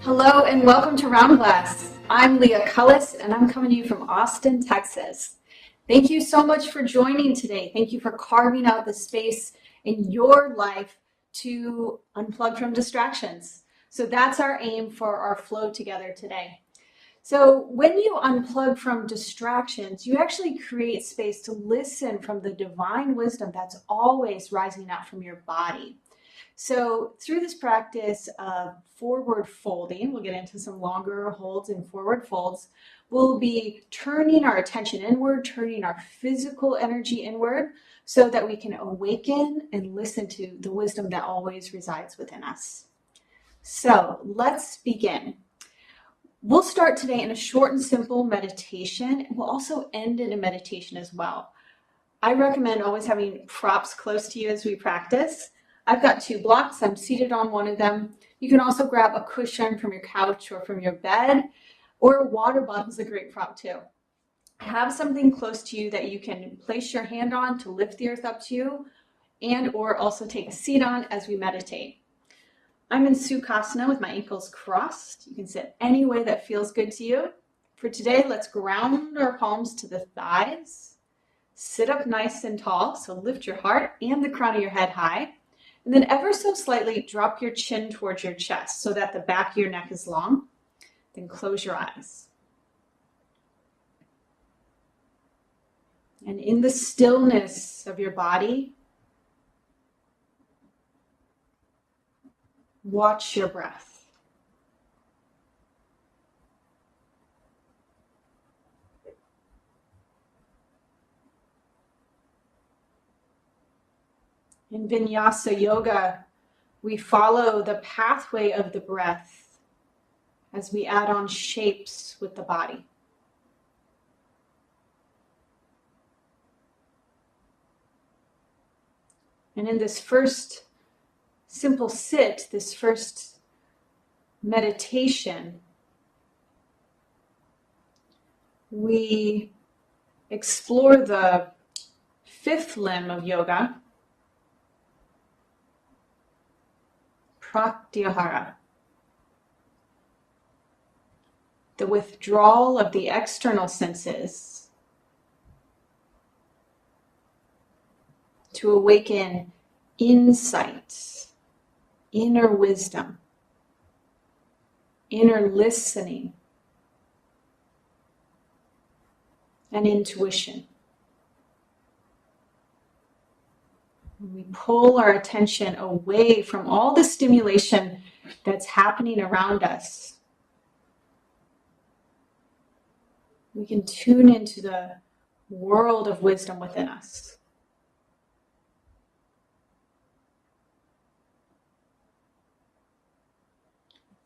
Hello and welcome to Round Glass. I'm Leah Cullis and I'm coming to you from Austin, Texas. Thank you so much for joining today. Thank you for carving out the space in your life to unplug from distractions. So that's our aim for our flow together today. So when you unplug from distractions, you actually create space to listen from the divine wisdom that's always rising out from your body. So through this practice of forward folding, we'll get into some longer holds and forward folds, we'll be turning our attention inward, turning our physical energy inward so that we can awaken and listen to the wisdom that always resides within us. So let's begin. We'll start today in a short and simple meditation. We'll also end in a meditation as well. I recommend always having props close to you as we practice. I've got 2 blocks. I'm seated on one of them. You can also grab a cushion from your couch or from your bed, or a water bottle is a great prop too. Have something close to you that you can place your hand on to lift the earth up to you, and or also take a seat on as we meditate. I'm in Sukhasana with my ankles crossed. You can sit any way that feels good to you. For today, let's ground our palms to the thighs. Sit up nice and tall, so lift your heart and the crown of your head high. And then ever so slightly drop your chin towards your chest so that the back of your neck is long. Then close your eyes. And in the stillness of your body, watch your breath. In Vinyasa yoga, we follow the pathway of the breath as we add on shapes with the body. And in this first simple sit, this first meditation, we explore the 5th limb of yoga, pratyahara, the withdrawal of the external senses to awaken insight, inner wisdom, inner listening, and intuition. We pull our attention away from all the stimulation that's happening around us. We can tune into the world of wisdom within us.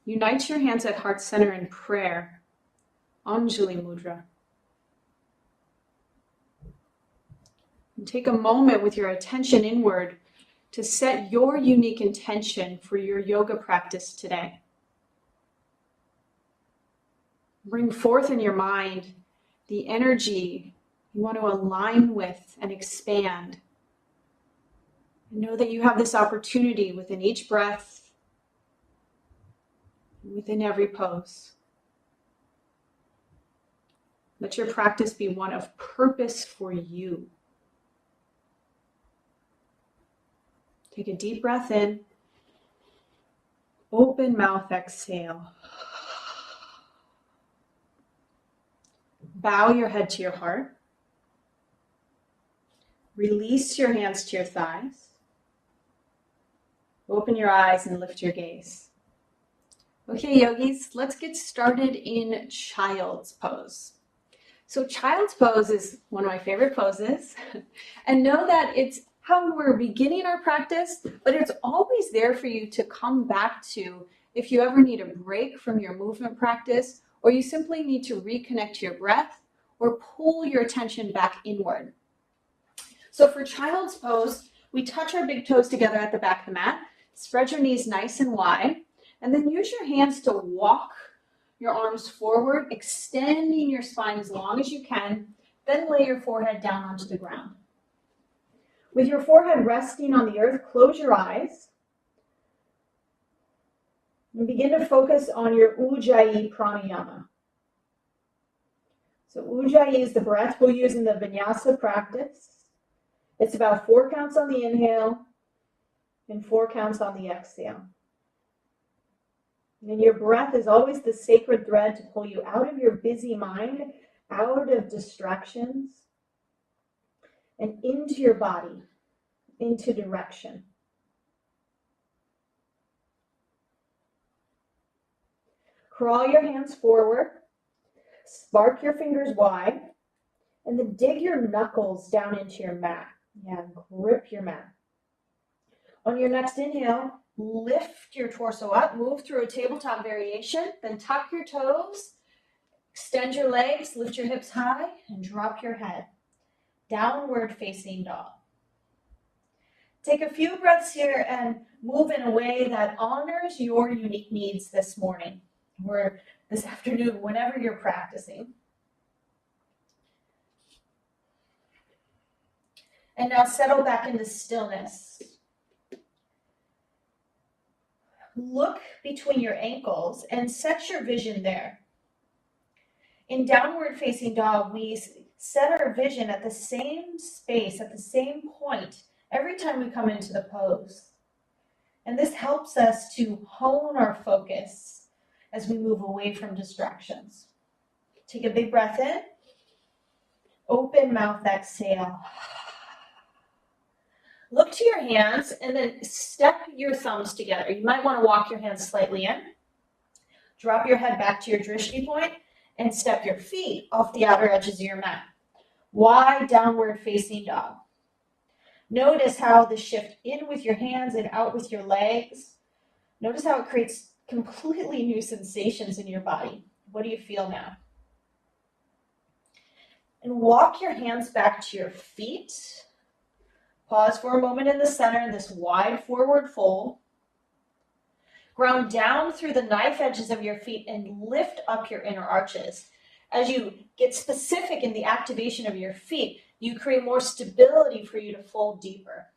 Unite your hands at heart center in prayer, Anjali Mudra. And take a moment with your attention inward to set your unique intention for your yoga practice today. Bring forth in your mind the energy you want to align with and expand. And know that you have this opportunity within each breath, within every pose. Let your practice be one of purpose for you. Take a deep breath in. Open mouth, exhale. Bow your head to your heart. Release your hands to your thighs. Open your eyes and lift your gaze. Okay, yogis, let's get started in child's pose. So child's pose is one of my favorite poses. And know that it's how we're beginning our practice, but it's always there for you to come back to if you ever need a break from your movement practice, or you simply need to reconnect to your breath or pull your attention back inward. So for child's pose, we touch our big toes together at the back of the mat, spread your knees nice and wide, and then use your hands to walk your arms forward, extending your spine as long as you can, then lay your forehead down onto the ground. With your forehead resting on the earth, close your eyes. And begin to focus on your Ujjayi pranayama. So Ujjayi is the breath we'll use in the Vinyasa practice. It's about 4 counts on the inhale and 4 counts on the exhale. And your breath is always the sacred thread to pull you out of your busy mind, out of distractions, and into your body, into direction. Crawl your hands forward, spark your fingers wide, and then dig your knuckles down into your mat. Yeah, grip your mat. On your next inhale, lift your torso up, move through a tabletop variation, then tuck your toes, extend your legs, lift your hips high, and drop your head. Downward facing dog. Take a few breaths here and move in a way that honors your unique needs this morning or this afternoon, whenever you're practicing. And now settle back into stillness. Look between your ankles and set your vision there. In downward facing dog, we set our vision at the same space, at the same point, every time we come into the pose. And this helps us to hone our focus as we move away from distractions. Take a big breath in. Open mouth exhale. Look to your hands and then step your thumbs together. You might want to walk your hands slightly in. Drop your head back to your drishti point and step your feet off the outer edges of your mat. Wide downward facing dog. Notice how the shift in with your hands and out with your legs. Notice how it creates completely new sensations in your body. What do you feel now? And walk your hands back to your feet. Pause for a moment in the center in this wide forward fold. Ground down through the knife edges of your feet and lift up your inner arches. As you get specific in the activation of your feet, you create more stability for you to fold deeper.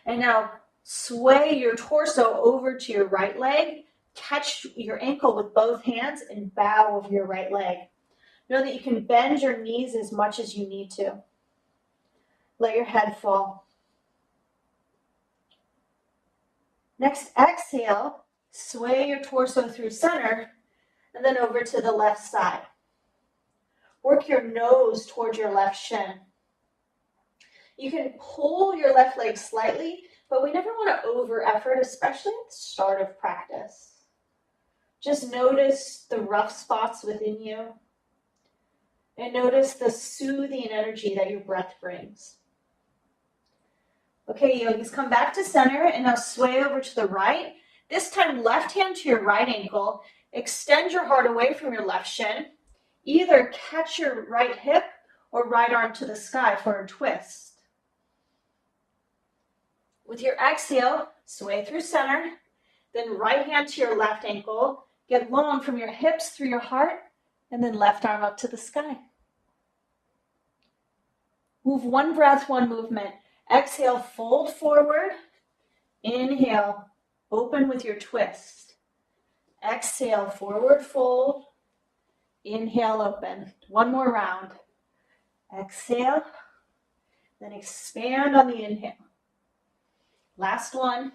And now sway your torso over to your right leg. Catch your ankle with both hands and bow of your right leg. Know that you can bend your knees as much as you need to. Let your head fall. Next, exhale, sway your torso through center and then over to the left side. Work your nose towards your left shin. You can pull your left leg slightly, but we never want to over effort, especially at the start of practice. Just notice the rough spots within you and notice the soothing energy that your breath brings. Okay, yogis, come back to center and now sway over to the right. This time, left hand to your right ankle. Extend your heart away from your left shin. Either catch your right hip or right arm to the sky for a twist. With your exhale, sway through center. Then right hand to your left ankle. Get long from your hips through your heart. And then left arm up to the sky. Move one breath, one movement. Exhale, fold forward. Inhale, open with your twist. Exhale, forward fold. Inhale, open. One more round. Exhale, then expand on the inhale. Last one.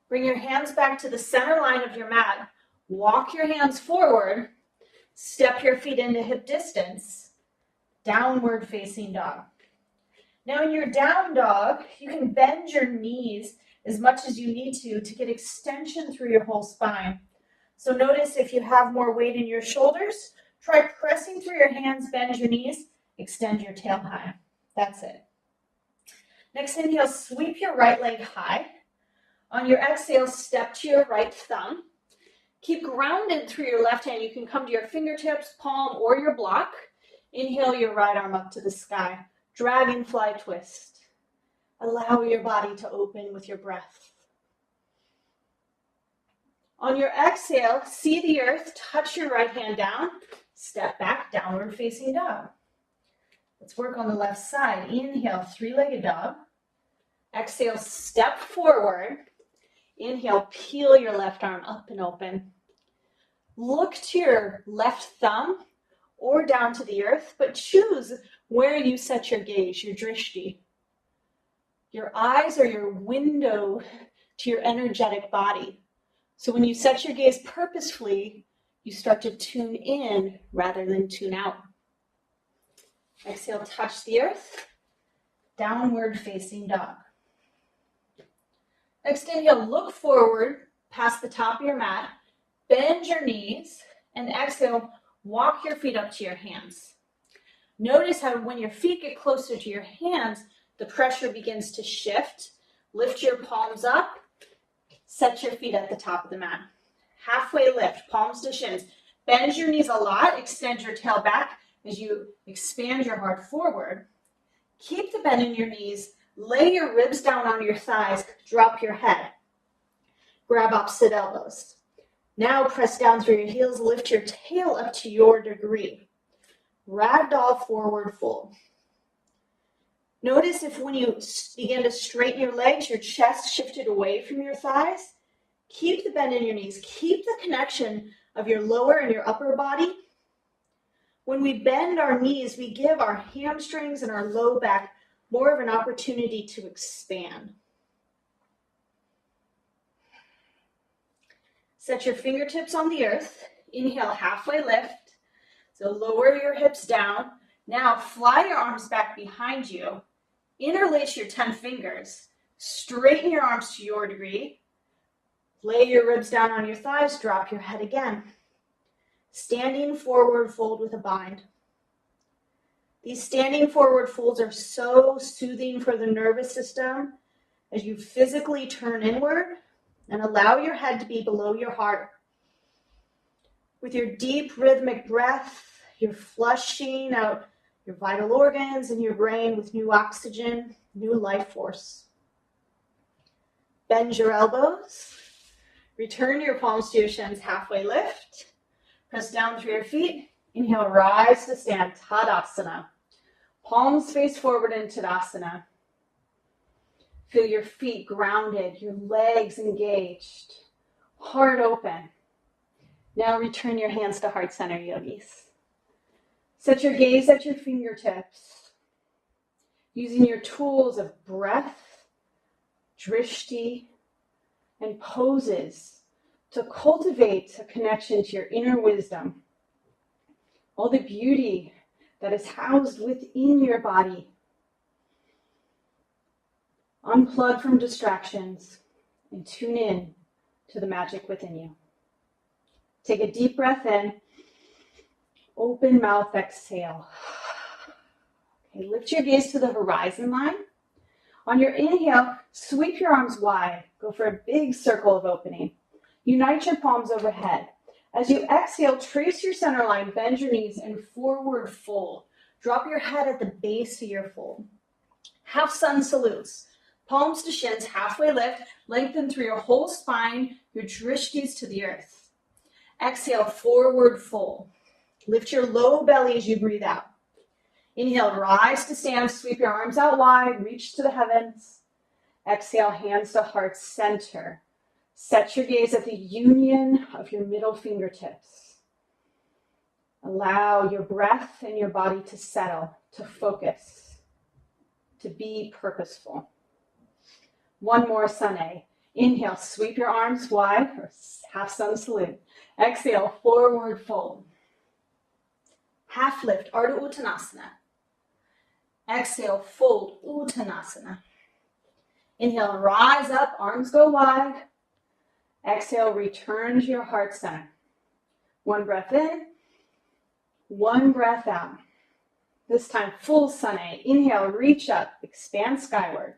Bring your hands back to the center line of your mat. Walk your hands forward. Step your feet into hip distance. Downward facing dog. Now in your down dog, you can bend your knees as much as you need to get extension through your whole spine. So notice if you have more weight in your shoulders, try pressing through your hands, bend your knees, extend your tail high. That's it. Next inhale, sweep your right leg high. On your exhale, step to your right thumb. Keep grounded through your left hand. You can come to your fingertips, palm, or your block. Inhale your right arm up to the sky. Dragonfly twist. Allow your body to open with your breath. On your exhale, see the earth, touch your right hand down, step back, downward facing dog. Let's work on the left side. Inhale, three-legged dog. Exhale, step forward. Inhale, peel your left arm up and open. Look to your left thumb or down to the earth, but choose where you set your gaze, your drishti. Your eyes are your window to your energetic body. So when you set your gaze purposefully, you start to tune in rather than tune out. Exhale, touch the earth. Downward facing dog. Next inhale, look forward past the top of your mat. Bend your knees. And exhale, walk your feet up to your hands. Notice how when your feet get closer to your hands, the pressure begins to shift. Lift your palms up. Set your feet at the top of the mat. Halfway lift, palms to shins. Bend your knees a lot. Extend your tail back as you expand your heart forward. Keep the bend in your knees. Lay your ribs down on your thighs. Drop your head. Grab opposite elbows. Now press down through your heels. Lift your tail up to your degree. Ragdoll forward fold. Notice if when you begin to straighten your legs, your chest shifted away from your thighs. Keep the bend in your knees. Keep the connection of your lower and your upper body. When we bend our knees, we give our hamstrings and our low back more of an opportunity to expand. Set your fingertips on the earth. Inhale, halfway lift. So lower your hips down. Now fly your arms back behind you. Interlace your 10 fingers. Straighten your arms to your degree. Lay your ribs down on your thighs. Drop your head again. Standing forward fold with a bind. These standing forward folds are so soothing for the nervous system as you physically turn inward and allow your head to be below your heart. With your deep rhythmic breath, you're flushing out your vital organs and your brain with new oxygen, new life force. Bend your elbows. Return your palms to your shins, halfway lift. Press down through your feet. Inhale, rise to stand, Tadasana. Palms face forward in Tadasana. Feel your feet grounded, your legs engaged, heart open. Now return your hands to heart center, yogis. Set your gaze at your fingertips, using your tools of breath, drishti, and poses to cultivate a connection to your inner wisdom, all the beauty that is housed within your body. Unplug from distractions and tune in to the magic within you. Take a deep breath in. Open mouth, exhale. Okay, lift your gaze to the horizon line. On your inhale, sweep your arms wide. Go for a big circle of opening. Unite your palms overhead. As you exhale, trace your center line, bend your knees, and forward fold. Drop your head at the base of your fold. Half sun salutes. Palms to shins, halfway lift. Lengthen through your whole spine, your drishtis to the earth. Exhale, forward fold. Lift your low belly as you breathe out. Inhale, rise to stand. Sweep your arms out wide. Reach to the heavens. Exhale, hands to heart center. Set your gaze at the union of your middle fingertips. Allow your breath and your body to settle, to focus, to be purposeful. One more Sane. Inhale, sweep your arms wide, or half sun salute. Exhale, forward fold. Half lift, Ardha Uttanasana. Exhale, fold, Uttanasana. Inhale, rise up, arms go wide. Exhale, return to your heart center. One breath in, one breath out. This time, full Sane. Inhale, reach up, expand skyward.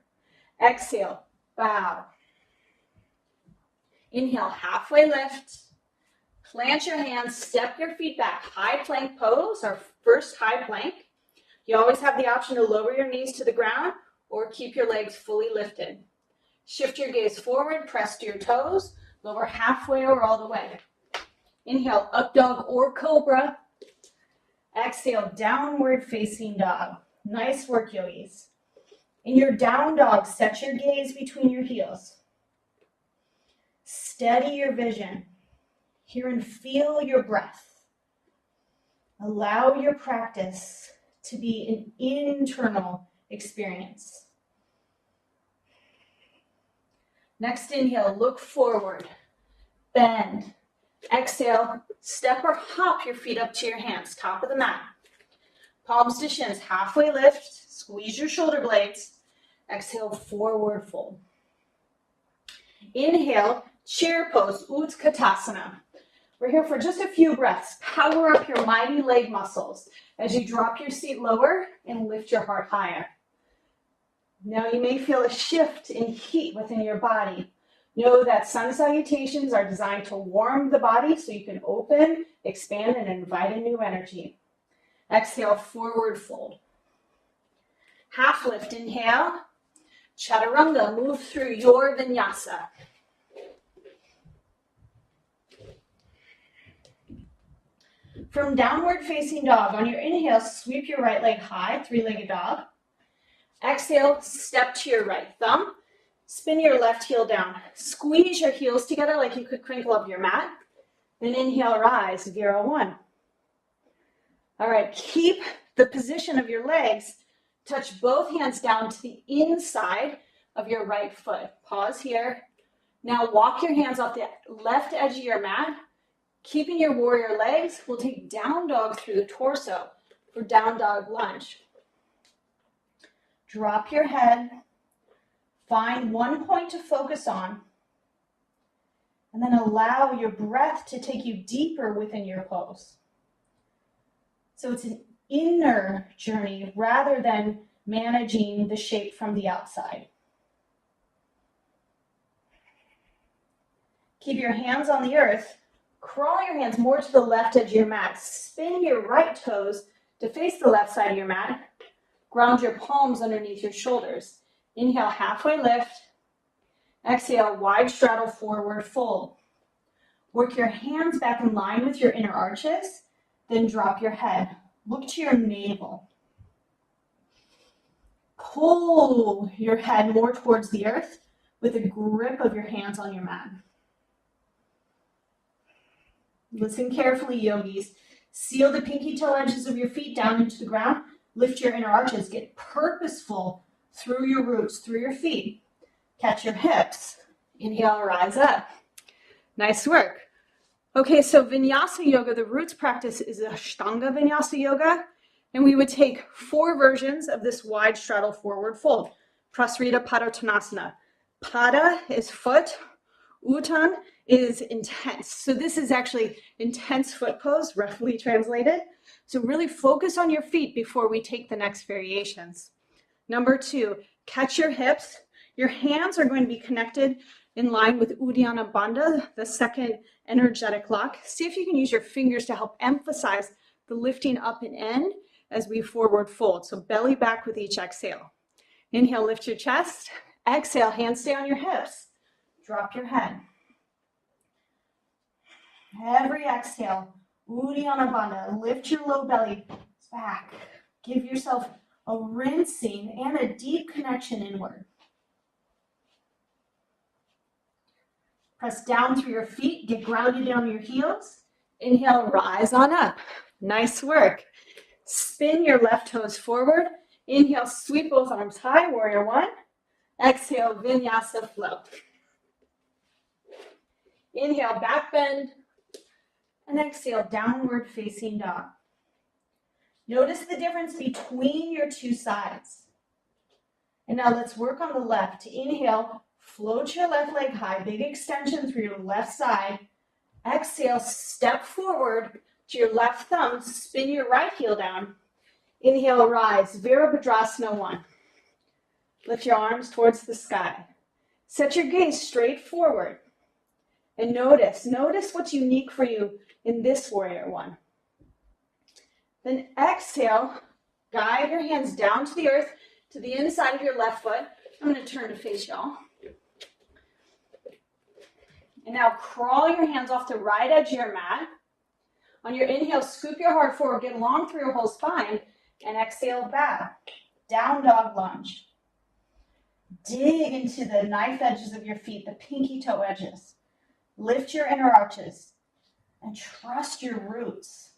Exhale, bow. Inhale, halfway lift. Plant your hands, step your feet back. High plank pose, our first high plank. You always have the option to lower your knees to the ground or keep your legs fully lifted. Shift your gaze forward, press to your toes, lower halfway or all the way. Inhale, up dog or cobra. Exhale, downward facing dog. Nice work, yogis. In your down dog, set your gaze between your heels. Steady your vision. Hear and feel your breath. Allow your practice to be an internal experience. Next inhale, look forward, bend. Exhale, step or hop your feet up to your hands, top of the mat. Palms to shins, halfway lift, squeeze your shoulder blades. Exhale, forward fold. Inhale, chair pose, Utkatasana. We're here for just a few breaths. Power up your mighty leg muscles as you drop your seat lower and lift your heart higher. Now you may feel a shift in heat within your body. Know that sun salutations are designed to warm the body so you can open, expand, and invite a new energy. Exhale, forward fold. Half lift, inhale. Chaturanga, move through your vinyasa. From downward facing dog, on your inhale, sweep your right leg high, three-legged dog. Exhale, step to your right thumb. Spin your left heel down. Squeeze your heels together like you could crinkle up your mat. Then inhale, rise, Vira 1. All right, keep the position of your legs. Touch both hands down to the inside of your right foot. Pause here. Now walk your hands off the left edge of your mat. Keeping your warrior legs, we'll take down dog through the torso for down dog lunge. Drop your head. Find one point to focus on, and then allow your breath to take you deeper within your pose. So it's an inner journey rather than managing the shape from the outside. Keep your hands on the earth. Crawl your hands more to the left edge of your mat. Spin your right toes to face the left side of your mat. Ground your palms underneath your shoulders. Inhale, halfway lift. Exhale, wide straddle, forward fold. Work your hands back in line with your inner arches, then drop your head. Look to your navel. Pull your head more towards the earth with a grip of your hands on your mat. Listen carefully, yogis. Seal the pinky toe edges of your feet down into the ground. Lift your inner arches. Get purposeful through your roots, through your feet. Catch your hips. Inhale, rise up. Nice work. Okay, so Vinyasa yoga, the roots practice is Ashtanga Vinyasa yoga, and we would take 4 versions of this wide straddle forward fold. Prasarita Padottanasana. Pada is foot. Uttan is intense. So this is actually intense foot pose, roughly translated. So really focus on your feet before we take the next variations. Number 2, catch your hips. Your hands are going to be connected in line with Uddiyana Bandha, the second energetic lock. See if you can use your fingers to help emphasize the lifting up and in as we forward fold. So belly back with each exhale. Inhale, lift your chest. Exhale, hands stay on your hips. Drop your head. Every exhale, Uddiyana Bandha, lift your low belly back. Give yourself a rinsing and a deep connection inward. Press down through your feet, get grounded on your heels. Inhale, rise on up. Nice work. Spin your left toes forward. Inhale, sweep both arms high, warrior 1. Exhale, vinyasa flow. Inhale, back bend. And exhale, downward facing dog. Notice the difference between your 2 sides. And now let's work on the left. Inhale, float your left leg high, big extension through your left side. Exhale, step forward to your left thumb, spin your right heel down. Inhale, rise, Virabhadrasana 1. Lift your arms towards the sky. Set your gaze straight forward. And notice what's unique for you in this warrior 1. Then exhale, guide your hands down to the earth, to the inside of your left foot. I'm going to turn to face y'all. And now crawl your hands off the right edge of your mat. On your inhale, scoop your heart forward, get long through your whole spine, and exhale, bow. Down dog lunge. Dig into the knife edges of your feet, the pinky toe edges. Lift your inner arches and trust your roots.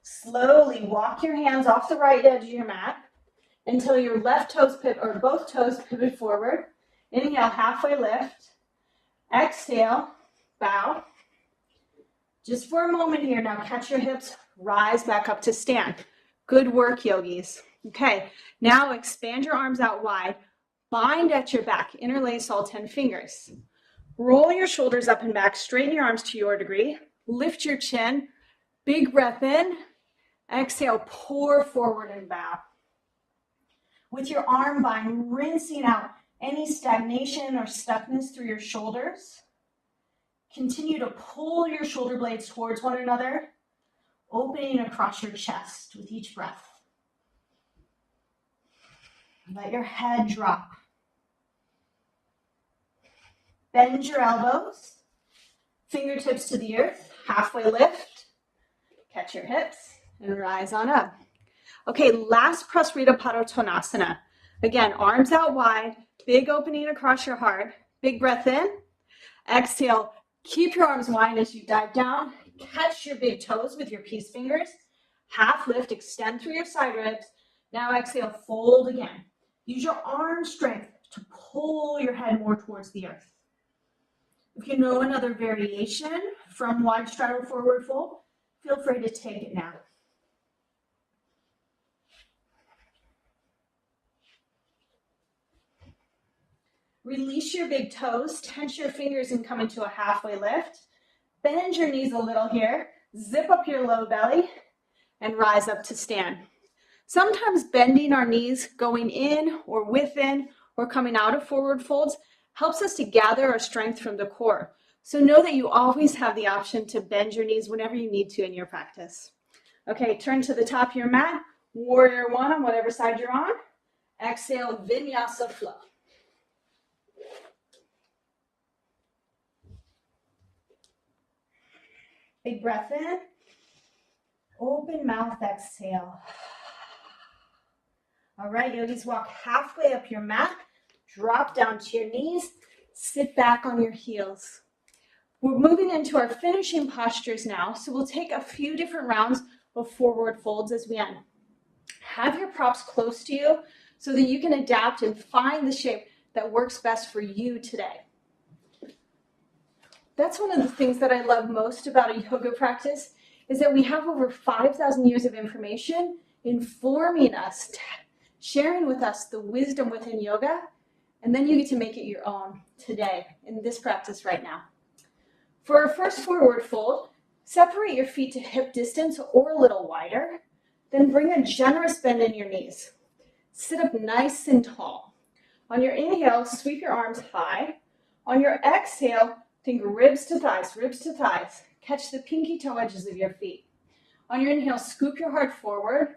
Slowly walk your hands off the right edge of your mat until your left toes pivot, or both toes pivot forward. Inhale, halfway lift. Exhale, bow. Just for a moment here, now catch your hips, rise back up to stand. Good work, yogis. Okay, now expand your arms out wide, bind at your back, interlace all 10 fingers. Roll your shoulders up and back, straighten your arms to your degree, lift your chin, big breath in, exhale, pour forward and bow. With your arm bind, rinsing out any stagnation or stuckness through your shoulders. Continue to pull your shoulder blades towards one another, opening across your chest with each breath. Let your head drop. Bend your elbows, fingertips to the earth, halfway lift. Catch your hips and rise on up. Okay, last Prasarita Padottanasana. Again, arms out wide, big opening across your heart. Big breath in. Exhale, keep your arms wide as you dive down. Catch your big toes with your peace fingers. Half lift, extend through your side ribs. Now exhale, fold again. Use your arm strength to pull your head more towards the earth. If you know another variation from wide straddle forward fold, feel free to take it now. Release your big toes, tense your fingers and come into a halfway lift. Bend your knees a little here, zip up your low belly, and rise up to stand. Sometimes bending our knees, going in or within or coming out of forward folds helps us to gather our strength from the core. So know that you always have the option to bend your knees whenever you need to in your practice. Okay, turn to the top of your mat, warrior one on whatever side you're on. Exhale, Vinyasa flow. Big breath in, open mouth, exhale. All right, yogis, walk halfway up your mat, drop down to your knees, sit back on your heels. We're moving into our finishing postures now, so we'll take a few different rounds of forward folds as we end. Have your props close to you so that you can adapt and find the shape that works best for you today. That's one of the things that I love most about a yoga practice is that we have over 5,000 years of information informing us, sharing with us the wisdom within yoga, and then you get to make it your own today in this practice right now. For our first forward fold, separate your feet to hip distance or a little wider, then bring a generous bend in your knees. Sit up nice and tall. On your inhale, sweep your arms high. On your exhale, think ribs to thighs, ribs to thighs. Catch the pinky toe edges of your feet. On your inhale, scoop your heart forward.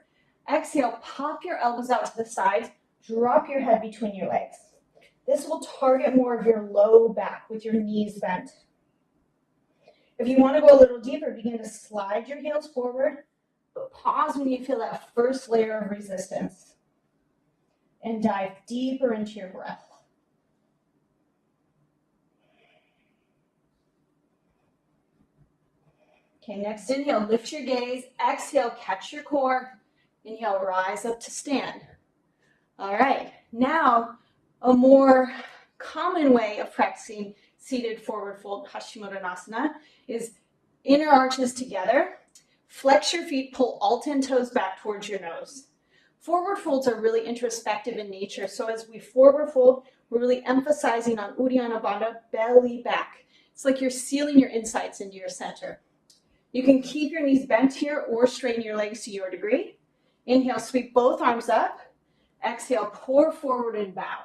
Exhale, pop your elbows out to the sides. Drop your head between your legs. This will target more of your low back with your knees bent. If you want to go a little deeper, begin to slide your heels forward, but pause when you feel that first layer of resistance. And dive deeper into your breath. Okay, next inhale, lift your gaze. Exhale, catch your core. Inhale, rise up to stand. All right, now a more common way of practicing seated forward fold Paschimottanasana is inner arches together. Flex your feet, pull all 10 toes back towards your nose. Forward folds are really introspective in nature, so as we forward fold, we're really emphasizing on Uddiyana Bandha, belly back. It's like you're sealing your insides into your center. You can keep your knees bent here or straighten your legs to your degree. Inhale, sweep both arms up. Exhale, pour forward and bow.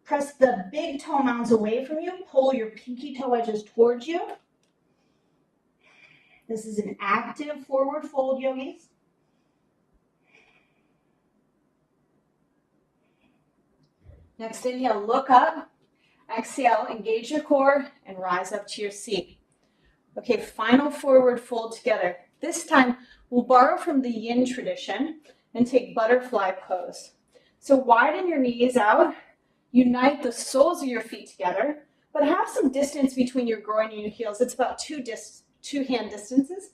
Press the big toe mounds away from you. Pull your pinky toe edges towards you. This is an active forward fold, yogis. Next inhale, look up. Exhale, engage your core and rise up to your seat. Okay, final forward fold together. This time, we'll borrow from the yin tradition and take butterfly pose. So widen your knees out, unite the soles of your feet together, but have some distance between your groin and your heels. It's about two hand distances.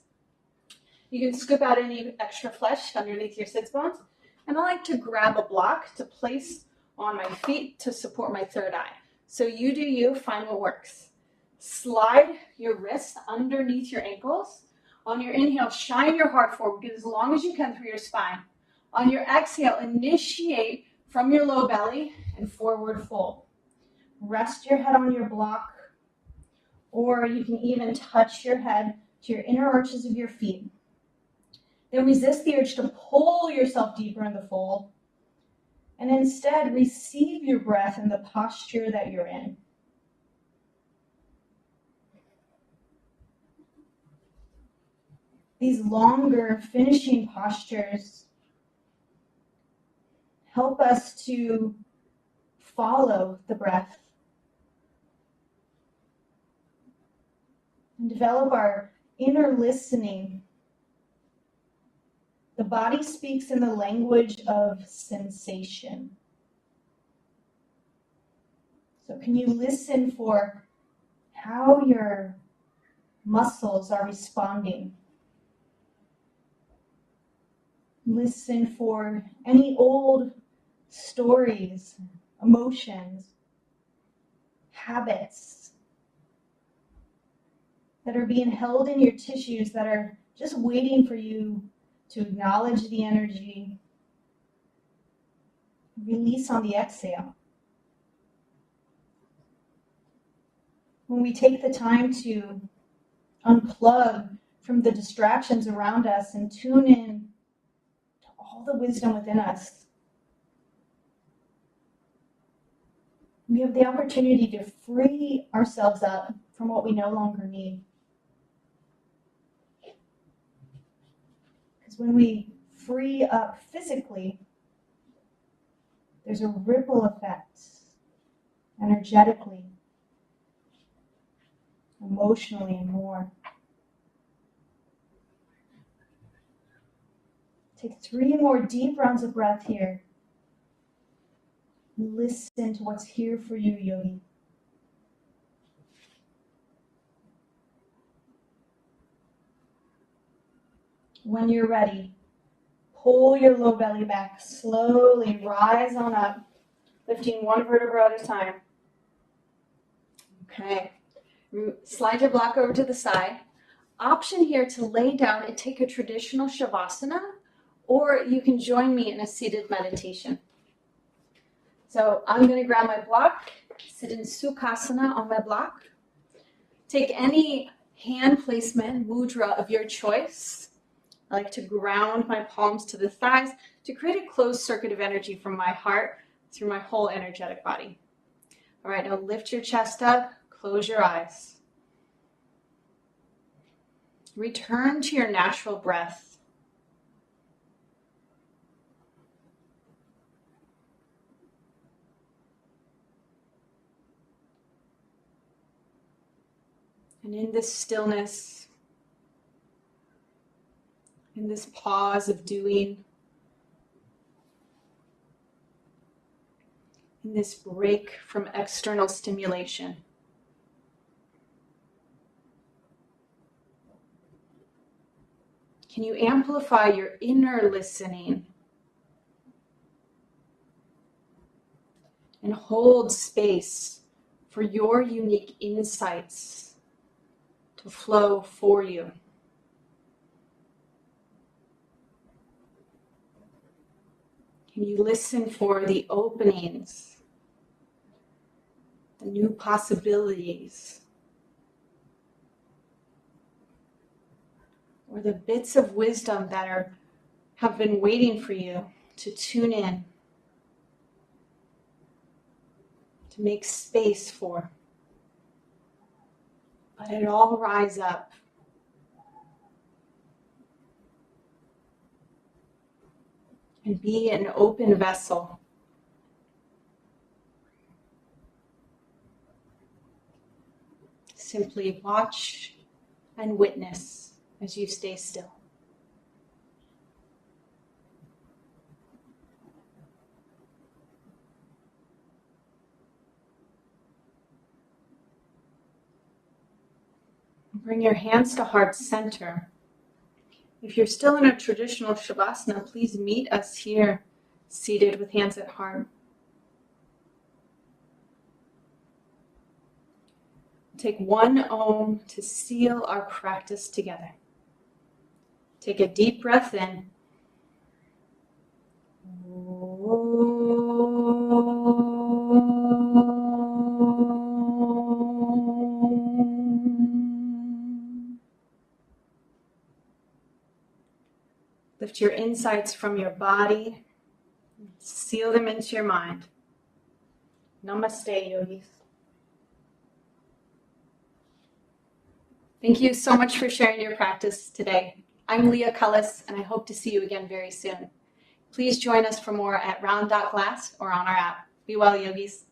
You can scoop out any extra flesh underneath your sits bones. And I like to grab a block to place on my feet to support my third eye. So you do you, find what works. Slide your wrists underneath your ankles. On your inhale, shine your heart forward, get as long as you can through your spine. On your exhale, initiate from your low belly and forward fold. Rest your head on your block, or you can even touch your head to your inner arches of your feet. Then resist the urge to pull yourself deeper in the fold, and instead receive your breath in the posture that you're in. These longer finishing postures help us to follow the breath and develop our inner listening. The body speaks in the language of sensation. So can you listen for how your muscles are responding? Listen for any old stories, emotions, habits that are being held in your tissues that are just waiting for you to acknowledge the energy, release on the exhale. When we take the time to unplug from the distractions around us and tune in to all the wisdom within us, we have the opportunity to free ourselves up from what we no longer need. Because when we free up physically, there's a ripple effect energetically, emotionally, and more. Take 3 more deep rounds of breath here. Listen to what's here for you, yogi. When you're ready, pull your low belly back. Slowly rise on up, lifting one vertebra at a time. Okay. Slide your block over to the side. Option here to lay down and take a traditional shavasana, or you can join me in a seated meditation. So I'm going to grab my block, sit in Sukhasana on my block. Take any hand placement, mudra of your choice. I like to ground my palms to the thighs to create a closed circuit of energy from my heart through my whole energetic body. All right, now lift your chest up, close your eyes. Return to your natural breath. And in this stillness, in this pause of doing, in this break from external stimulation, can you amplify your inner listening and hold space for your unique insights to flow for you? Can you listen for the openings, the new possibilities, or the bits of wisdom that have been waiting for you to tune in, to make space for? Let it all rise up. And be an open vessel. Simply watch and witness as you stay still. Bring your hands to heart center. If you're still in a traditional Shavasana, please meet us here, seated with hands at heart. Take one Om to seal our practice together. Take a deep breath in. Lift your insides from your body. Seal them into your mind. Namaste, yogis. Thank you so much for sharing your practice today. I'm Leah Cullis, and I hope to see you again very soon. Please join us for more at round.class or on our app. Be well, yogis.